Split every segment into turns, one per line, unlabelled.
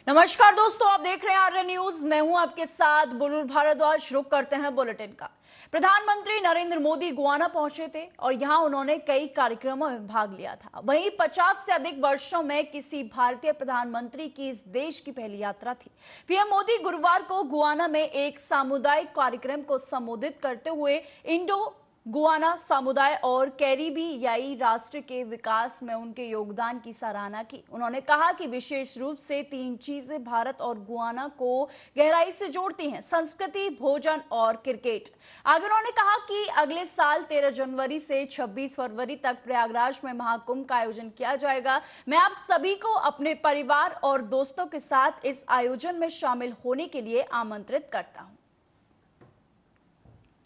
नमस्कार दोस्तों, आप देख रहे हैं आर्य न्यूज। मैं हूं आपके साथ बुलबुल भारद्वाज। रुक करते हैं बुलेटिन का। प्रधानमंत्री नरेंद्र मोदी गुयाना पहुंचे थे और यहां उन्होंने कई कार्यक्रमों में भाग लिया था। वहीं 50 से अधिक वर्षों में किसी भारतीय प्रधानमंत्री की इस देश की पहली यात्रा थी। पीएम मोदी गुरुवार को गुयाना में एक सामुदायिक कार्यक्रम को संबोधित करते हुए इंडो गुयाना समुदाय और कैरिबियाई राष्ट्र के विकास में उनके योगदान की सराहना की। उन्होंने कहा कि विशेष रूप से 3 चीजें भारत और गुयाना को गहराई से जोड़ती हैं: संस्कृति, भोजन और क्रिकेट। आगे उन्होंने कहा कि अगले साल 13 जनवरी से 26 फरवरी तक प्रयागराज में महाकुंभ का आयोजन किया जाएगा। मैं आप सभी को अपने परिवार और दोस्तों के साथ इस आयोजन में शामिल होने के लिए आमंत्रित करता हूं।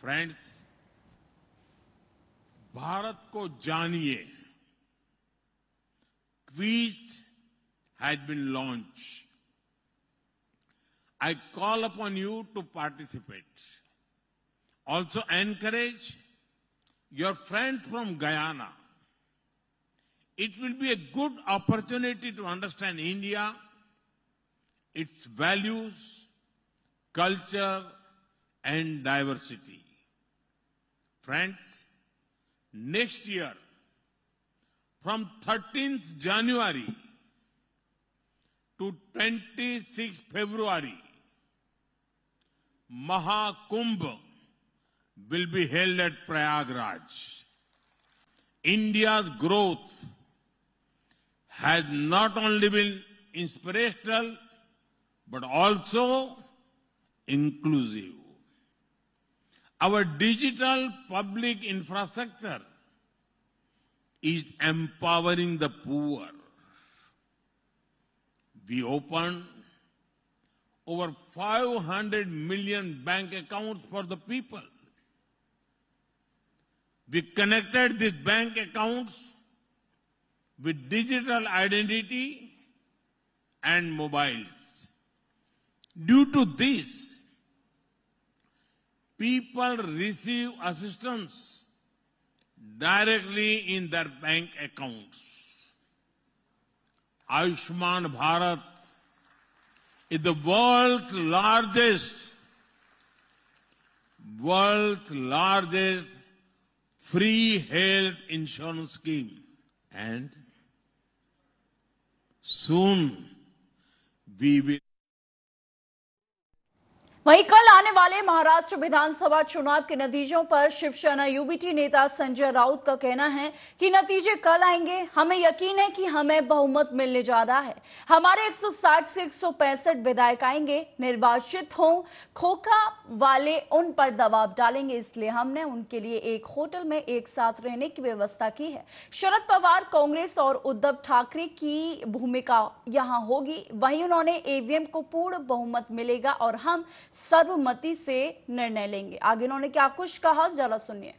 फ्रेंड्स, भारत को जानिए quiz has been launched. I call upon you to participate. Also encourage your friends from Guyana. It will be a good opportunity to understand India, its values, culture, and diversity. Friends, next year, from 13th January to 26th February, Mahakumbh will be held at Prayagraj. India's growth has not only been inspirational, but also inclusive. Our digital public infrastructure is empowering the poor. We opened over 500 million bank accounts for the people. We connected these bank accounts with digital identity and mobiles. Due to this, people receive assistance directly in their bank accounts. Ayushman Bharat is the world's largest free health insurance scheme. And soon we will.
वहीं कल आने वाले महाराष्ट्र विधानसभा चुनाव के नतीजों पर Shiv Sena UBT नेता संजय राउत का कहना है कि नतीजे कल आएंगे। हमें यकीन है कि हमें बहुमत मिलने जा रहा है। हमारे 160 से 165 विधायक आएंगे। निर्वाचित हों, खोखा वाले उन पर दबाव डालेंगे, इसलिए हमने उनके लिए एक होटल में एक साथ रहने की व्यवस्था की है। शरद पवार, कांग्रेस और उद्धव ठाकरे की भूमिका यहां होगी। वहीं उन्होंने ईवीएम को पूर्ण बहुमत मिलेगा और हम सर्वमति से निर्णय लेंगे। आगे उन्होंने क्या कुछ कहा, जरा सुनिए।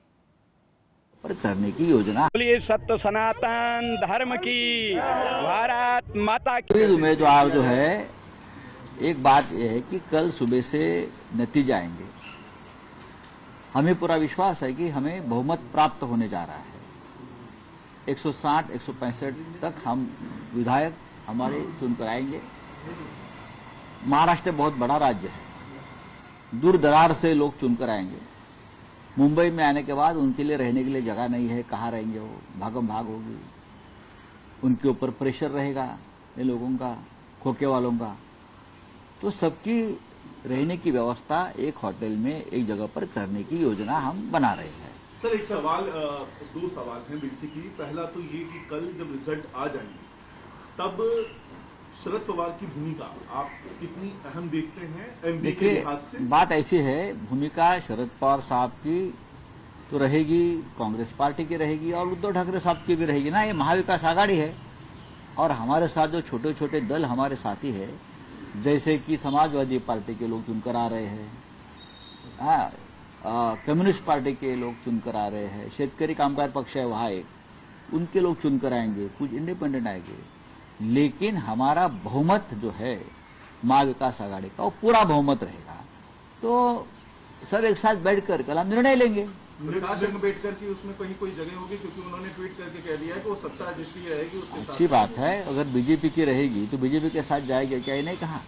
पर करने की योजना।
बोलिए सत्य सनातन धर्म की, भारत माता की।
उम्मीदवार जो है, एक बात यह है कि कल सुबह से नतीजे आएंगे। हमें पूरा विश्वास है कि हमें बहुमत प्राप्त होने जा रहा है। 160, 165 तक हम विधायक हमारे चुनकर आएंगे। महाराष्ट्र बहुत बड़ा राज्य है, दूर दरार से लोग चुनकर आएंगे। मुंबई में आने के बाद उनके लिए रहने के लिए जगह नहीं है, कहाँ रहेंगे वो, भागम भाग होगी, उनके ऊपर प्रेशर रहेगा ये लोगों का, खोखे वालों का। तो सबकी रहने की व्यवस्था एक होटल में एक जगह पर करने की योजना हम बना रहे हैं।
सर, एक सवाल, 2 सवाल हैं बेसिकली। पहला तो ये कि कल जब रिजल्ट आ जाएंगे तब शरद पवार की भूमिका आप कितनी अहम देखते हैं?
देखिए, बात ऐसी है, भूमिका शरद पवार साहब की तो रहेगी, कांग्रेस पार्टी की रहेगी और उद्धव ठाकरे साहब की भी रहेगी ना। ये महाविकास आघाड़ी है और हमारे साथ जो छोटे छोटे दल हमारे साथी है, जैसे कि समाजवादी पार्टी के लोग चुनकर आ रहे हैं, कम्युनिस्ट पार्टी के लोग चुनकर आ रहे हैं, शेतकरी कामगार पक्ष है वहां एक, उनके लोग चुनकर आएंगे, कुछ इंडिपेंडेंट आएंगे। लेकिन हमारा बहुमत जो है महाविकास आघाड़ी का, वो पूरा बहुमत रहेगा। तो सब एक साथ बैठकर कल हम निर्णय लेंगे।
प्रकाश अम्बेडकर की उसमें कहीं कोई जगह होगी, क्योंकि उन्होंने ट्वीट करके कह दिया है कि वो सत्ता जिसकी रहेगी उसके साथ।
अच्छी बात है, अगर बीजेपी की रहेगी तो बीजेपी के साथ जाएगी, क्या ये नहीं कहा?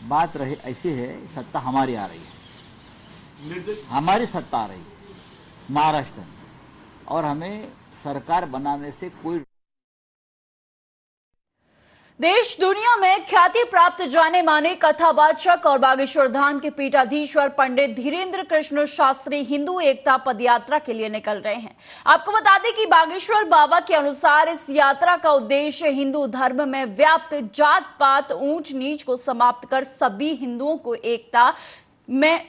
बात रही ऐसी है, सत्ता हमारी आ रही है, हमारी सत्ता आ रही है महाराष्ट्र में, और हमें सरकार बनाने से कोई।
देश दुनिया में ख्याति प्राप्त जाने माने कथावाचक और बागेश्वर धाम के पीठाधीश्वर पंडित धीरेन्द्र कृष्ण शास्त्री हिंदू एकता पदयात्रा के लिए निकल रहे हैं। आपको बता दें कि बागेश्वर बाबा के अनुसार इस यात्रा का उद्देश्य हिंदू धर्म में व्याप्त जात पात ऊंच नीच को समाप्त कर सभी हिंदुओं को एकता में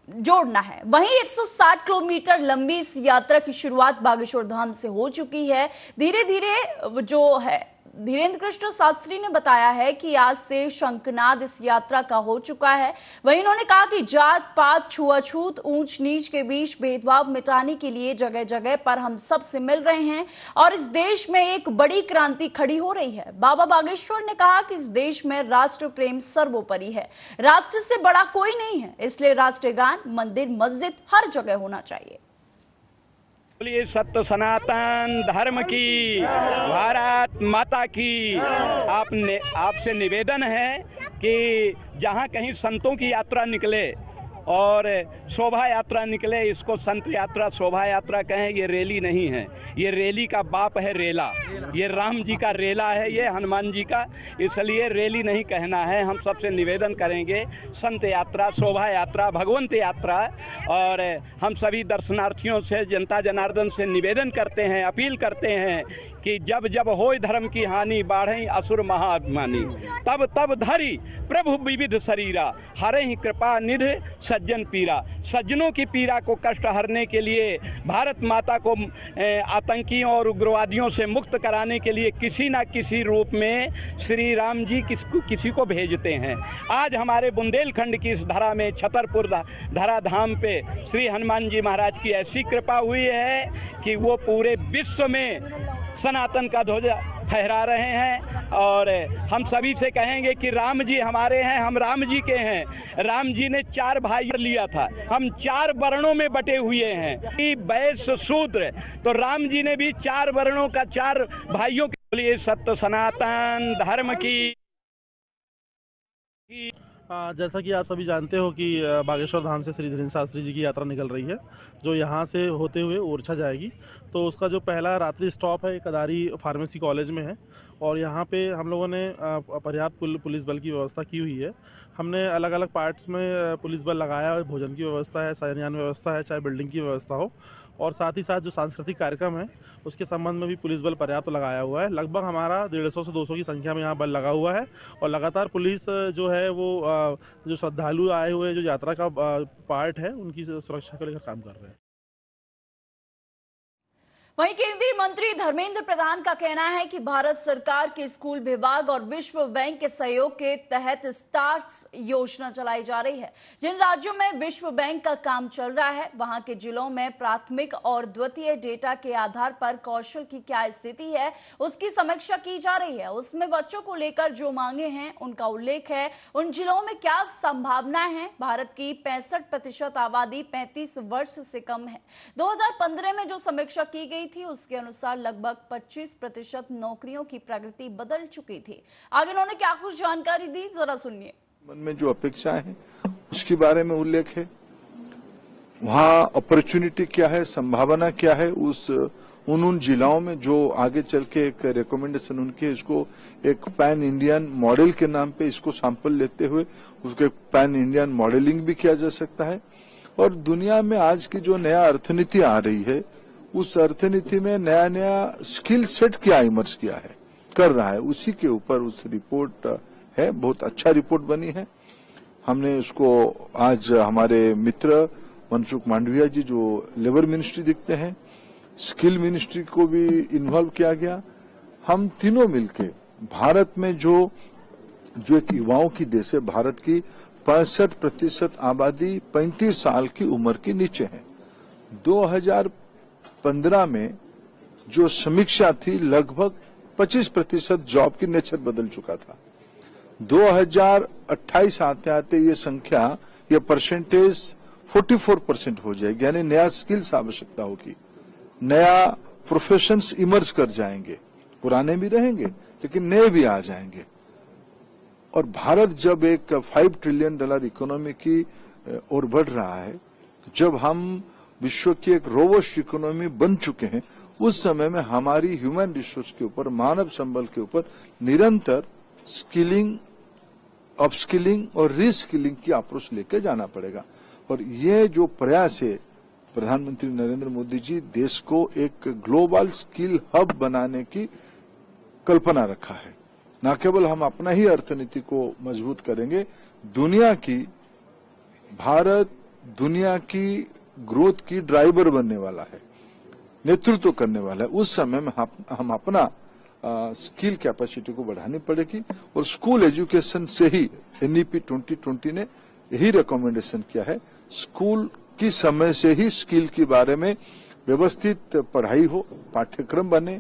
जोड़ना है। वहीं 160 किलोमीटर लंबी इस यात्रा की शुरुआत बागेश्वर धाम से हो चुकी है। धीरे धीरे जो है धीरेन्द्र कृष्ण शास्त्री ने बताया है कि आज से शंखनाद इस यात्रा का हो चुका है। वहीं उन्होंने कहा कि जात पात छुआछूत ऊंच नीच के बीच भेदभाव मिटाने के लिए जगह जगह पर हम सब से मिल रहे हैं और इस देश में एक बड़ी क्रांति खड़ी हो रही है। बाबा बागेश्वर ने कहा कि इस देश में राष्ट्र प्रेम सर्वोपरि है, राष्ट्र से बड़ा कोई नहीं है, इसलिए राष्ट्रगान मंदिर मस्जिद हर जगह होना चाहिए।
बोलिए सत्य सनातन धर्म की, भारत माता की। आपसे निवेदन है कि जहाँ कहीं संतों की यात्रा निकले और शोभा यात्रा निकले, इसको संत यात्रा शोभा यात्रा कहें, ये रैली नहीं है, ये रैली का बाप है रेला। ये राम जी का रेला है, ये हनुमान जी का, इसलिए रैली नहीं कहना है। हम सबसे निवेदन करेंगे संत यात्रा, शोभा यात्रा, भगवंत यात्रा। और हम सभी दर्शनार्थियों से, जनता जनार्दन से निवेदन करते हैं, अपील करते हैं कि जब जब होय धर्म की हानि, बाढ़ई असुर महाअभिमानी, तब तब धरी प्रभु विविध शरीरा, हरे ही कृपा निधि सज्जन पीरा। सज्जनों की पीड़ा को कष्ट हरने के लिए, भारत माता को आतंकियों और उग्रवादियों से मुक्त कराने के लिए किसी न किसी रूप में श्री राम जी किसी को भेजते हैं। आज हमारे बुंदेलखंड की इस धरा में, छतरपुर धरा धाम पे श्री हनुमान जी महाराज की ऐसी कृपा हुई है कि वो पूरे विश्व में सनातन का ध्वजा फहरा रहे हैं। और हम सभी से कहेंगे कि राम जी हमारे हैं, हम राम जी के हैं। राम जी ने 4 भाई लिया था, हम 4 वर्णों में बटे हुए हैं, वैश्य शूद्र, तो राम जी ने भी 4 वर्णों का 4 भाइयों के लिए सत्य सनातन धर्म की।
जैसा कि आप सभी जानते हो कि बागेश्वर धाम से श्री धीरेन्द्र शास्त्री जी की यात्रा निकल रही है, जो यहाँ से होते हुए ओरछा जाएगी। तो उसका जो पहला रात्रि स्टॉप है कदारी फार्मेसी कॉलेज में है, और यहाँ पे हम लोगों ने पर्याप्त पुलिस बल की व्यवस्था की हुई है। हमने अलग अलग पार्ट्स में पुलिस बल लगाया है, भोजन की व्यवस्था है, शयनयान व्यवस्था है, चाहे बिल्डिंग की व्यवस्था हो, और साथ ही साथ जो सांस्कृतिक कार्यक्रम है उसके संबंध में भी पुलिस बल पर्याप्त लगाया हुआ है। लगभग हमारा 150 से 200 की संख्या में यहाँ बल लगा हुआ है, और लगातार पुलिस जो है वो जो श्रद्धालु आए हुए जो यात्रा का पार्ट है उनकी सुरक्षा को लेकर काम कर रहे हैं।
वहीं केंद्रीय मंत्री धर्मेंद्र प्रधान का कहना है कि भारत सरकार के स्कूल विभाग और विश्व बैंक के सहयोग के तहत स्टार्स योजना चलाई जा रही है। जिन राज्यों में विश्व बैंक का काम चल रहा है, वहां के जिलों में प्राथमिक और द्वितीय डेटा के आधार पर कौशल की क्या स्थिति है, उसकी समीक्षा की जा रही है। उसमें बच्चों को लेकर जो मांगे हैं उनका उल्लेख है, उन जिलों में क्या संभावनाएं हैं। भारत की 65% आबादी 35 वर्ष से कम है। 2015 में जो समीक्षा की गई थी उसके अनुसार लगभग 25% नौकरियों की प्रगति बदल चुकी थी। आगे उन्होंने क्या कुछ जानकारी दी, जरा सुनिए।
मन में जो अपेक्षाएं हैं उसके बारे में उल्लेख है, वहां अपॉर्चुनिटी क्या है, संभावना क्या है, उन जिलाओं में जो आगे चल के एक रिकमेंडेशन उनके, इसको एक पैन इंडियन मॉडल के नाम पे इसको सैंपल लेते हुए उसके पैन इंडियन मॉडलिंग भी किया जा सकता है। और दुनिया में आज की जो नया अर्थनीति आ रही है, उस अर्थनीति में नया नया स्किल सेट क्या इमर्ज किया है, कर रहा है, उसी के ऊपर उस रिपोर्ट है। बहुत अच्छा रिपोर्ट बनी है। हमने उसको आज हमारे मित्र मनसुख मांडविया जी जो लेबर मिनिस्ट्री दिखते हैं, स्किल मिनिस्ट्री को भी इन्वॉल्व किया गया। हम तीनों मिलके भारत में जो एक युवाओं की देश है, भारत की 65% आबादी 35 साल की उम्र के नीचे है। 2015 में जो समीक्षा थी लगभग 25% जॉब की नेचर बदल चुका था। 2028 आते आते ये संख्या, ये परसेंटेज 44% हो जाएगी, यानी नया स्किल्स आवश्यकता होगी, नया प्रोफेशंस इमर्ज कर जाएंगे, पुराने भी रहेंगे लेकिन नए भी आ जाएंगे। और भारत जब एक $5 ट्रिलियन इकोनॉमी की ओर बढ़ रहा है, जब हम विश्व की एक रोबस्ट इकोनॉमी बन चुके हैं, उस समय में हमारी ह्यूमन रिसोर्स के ऊपर, मानव संबल के ऊपर निरंतर स्किलिंग, अपस्किलिंग और रीस्किलिंग की अप्रोच लेके जाना पड़ेगा। और ये जो प्रयास है, प्रधानमंत्री नरेंद्र मोदी जी देश को एक ग्लोबल स्किल हब बनाने की कल्पना रखा है। न केवल हम अपना ही अर्थनीति को मजबूत करेंगे, भारत दुनिया की ग्रोथ की ड्राइवर बनने वाला है, नेतृत्व करने वाला है। उस समय में हम अपना स्किल कैपेसिटी को बढ़ानी पड़ेगी और स्कूल एजुकेशन से ही NEP 2020 ने यही रिकमेंडेशन किया है, स्कूल की समय से ही स्किल के बारे में व्यवस्थित पढ़ाई हो, पाठ्यक्रम बने,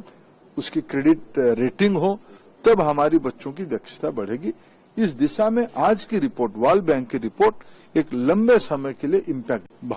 उसकी क्रेडिट रेटिंग हो, तब हमारी बच्चों की दक्षता बढ़ेगी। इस दिशा में आज की रिपोर्ट, वर्ल्ड बैंक की रिपोर्ट एक लंबे समय के लिए इम्पैक्ट।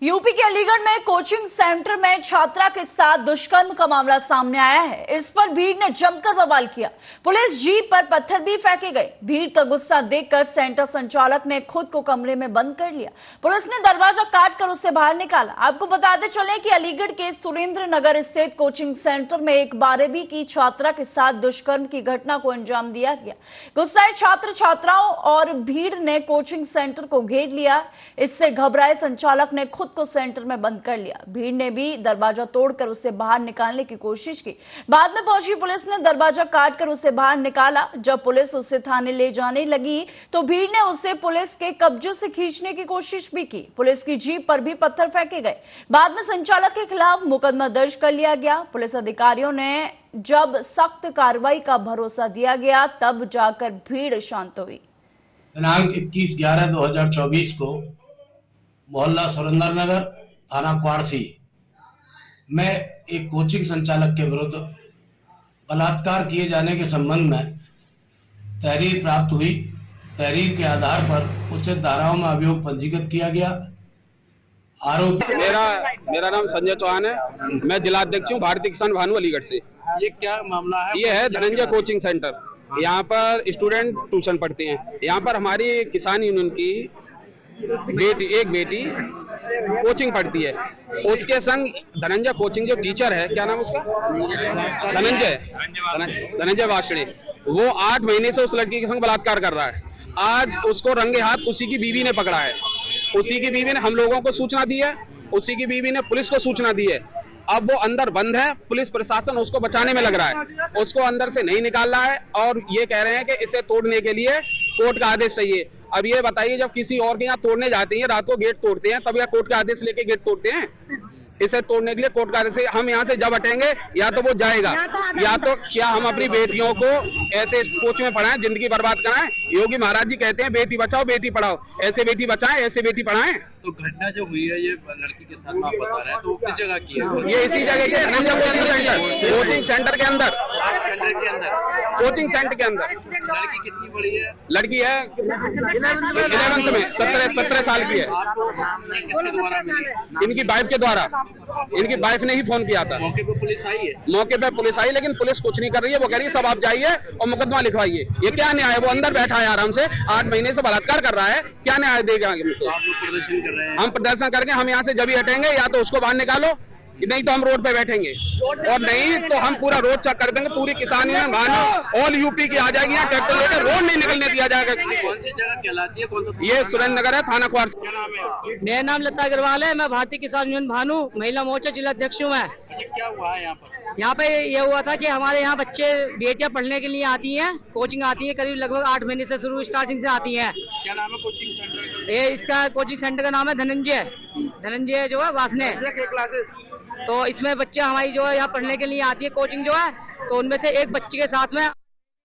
यूपी के अलीगढ़ में कोचिंग सेंटर में छात्रा के साथ दुष्कर्म का मामला सामने आया है। इस पर भीड़ ने जमकर बवाल किया, पुलिस जीप पर पत्थर भी फेंके गए। भीड़ का गुस्सा देखकर सेंटर संचालक ने खुद को कमरे में बंद कर लिया। पुलिस ने दरवाजा काटकर उसे बाहर निकाला। आपको बताते चले कि अलीगढ़ के सुरेंद्र नगर स्थित कोचिंग सेंटर में एक 12वीं की छात्रा के साथ दुष्कर्म की घटना को अंजाम दिया गया। गुस्साए छात्र छात्राओं और भीड़ ने कोचिंग सेंटर को घेर लिया। इससे घबराए संचालक ने खुद को सेंटर में बंद कर लिया। भीड़ ने भी दरवाजा तोड़कर उसे बाहर निकालने की कोशिश की। बाद में पहुंची पुलिस ने दरवाजा काटकर उसे बाहर निकाला। जब पुलिस उसे थाने ले जाने लगी तो भीड़ ने उसे पुलिस के कब्जे से खींचने की कोशिश भी की। पुलिस की जीप पर भी पत्थर फेंके गए। बाद में संचालक के खिलाफ मुकदमा दर्ज कर लिया गया। पुलिस अधिकारियों ने जब सख्त कार्रवाई का भरोसा दिया गया तब जाकर भीड़ शांत हुई।
दिनांक 21/11/2024 को मोहल्ला सुरेंद्र नगर, थाना क्वारसी में एक कोचिंग संचालक के विरुद्ध बलात्कार किए जाने के संबंध में तहरीर प्राप्त हुई। तहरीर के आधार पर उचित धाराओं में अभियोग पंजीकृत किया गया। आरोपी
मेरा नाम संजय चौहान है, मैं जिलाध्यक्ष हूँ भारतीय किसान भानु अलीगढ़ से।
ये क्या मामला है?
ये है धनंजय कोचिंग सेंटर। यहाँ पर स्टूडेंट ट्यूशन पढ़ते हैं। यहाँ पर हमारी किसान यूनियन की एक बेटी कोचिंग पढ़ती है। उसके संग धनंजय कोचिंग जो टीचर है, क्या नाम उसका, धनंजय वासणे, वो 8 महीने से उस लड़की के संग बलात्कार कर रहा है। आज उसको रंगे हाथ उसी की बीवी ने पकड़ा है। उसी की बीवी ने हम लोगों को सूचना दी है, उसी की बीवी ने पुलिस को सूचना दी है। अब वो अंदर बंद है, पुलिस प्रशासन उसको बचाने में लग रहा है, उसको अंदर से नहीं निकाल रहा है और ये कह रहे हैं कि इसे तोड़ने के लिए कोर्ट का आदेश चाहिए। अब ये बताइए, जब किसी और के यहाँ तोड़ने जाते हैं, रात को गेट तोड़ते हैं, तब या कोर्ट का आदेश लेके गेट तोड़ते हैं? इसे तोड़ने के लिए कोर्ट का आदेश, हम यहाँ से जब हटेंगे या तो वो जाएगा, या तो क्या हम अपनी बेटियों को ऐसे कोच में पढ़ाएं, जिंदगी बर्बाद कराएं? योगी महाराज जी कहते हैं बेटी बचाओ बेटी पढ़ाओ, ऐसे बेटी बचाएं ऐसे बेटी पढ़ाएं।
तो घटना जो हुई है ये लड़की के साथ आप बता रहे हैं, तो किस जगह की है?
ये इसी जगह के कोचिंग सेंटर के अंदर, कोचिंग सेंटर के अंदर।
लड़की कितनी बड़ी है?
लड़की है 11th में, 17 साल की है। इनकी वाइफ के द्वारा, इनकी वाइफ ने ही फोन किया था।
मौके पे पुलिस आई है?
मौके पे पुलिस आई, लेकिन पुलिस कुछ नहीं कर रही है। वो कह रही है सब आप जाइए और मुकदमा लिखवाइए। ये क्या न्याय है? वो अंदर बैठा है आराम से, 8 महीने से बलात्कार कर रहा है, क्या न्याय देगा?
आप लोग प्रदर्शन कर रहे हैं?
हम प्रदर्शन करके हम यहाँ से जब ही हटेंगे, या तो उसको बाहर निकालो, नहीं तो हम रोड पे बैठेंगे, और नहीं तो हम पूरा रोड चेक कर देंगे। पूरी किसानी में भानु ऑल यूपी की आ जाएगी, यहाँ ट्रैक्टर लेकर रोड नहीं निकलने दिया जाएगा किसी को।
कौन सी जगह कहलाती है? कौन सा?
ये सुरेंद्र नगर है, थाना क्वारसी।
क्या नाम है?
मेरा नाम लता अग्रवाल है, मैं भारतीय किसान यूनियन भानु महिला मोर्चा जिला अध्यक्ष हूँ। मैं
क्या हुआ है यहाँ पर?
यहाँ पे ये हुआ था कि हमारे यहाँ बच्चे बेटियां पढ़ने के लिए आती हैं, कोचिंग आती है, करीब लगभग 8 महीने से शुरू स्टार्टिंग से आती हैं।
क्या नाम है कोचिंग सेंटर का?
ये इसका कोचिंग सेंटर का नाम है धनंजय जो है वासने।
क्लासेस?
तो इसमें बच्चे हमारी जो है यहाँ पढ़ने के लिए आती है कोचिंग जो है, तो उनमें से एक बच्ची के साथ में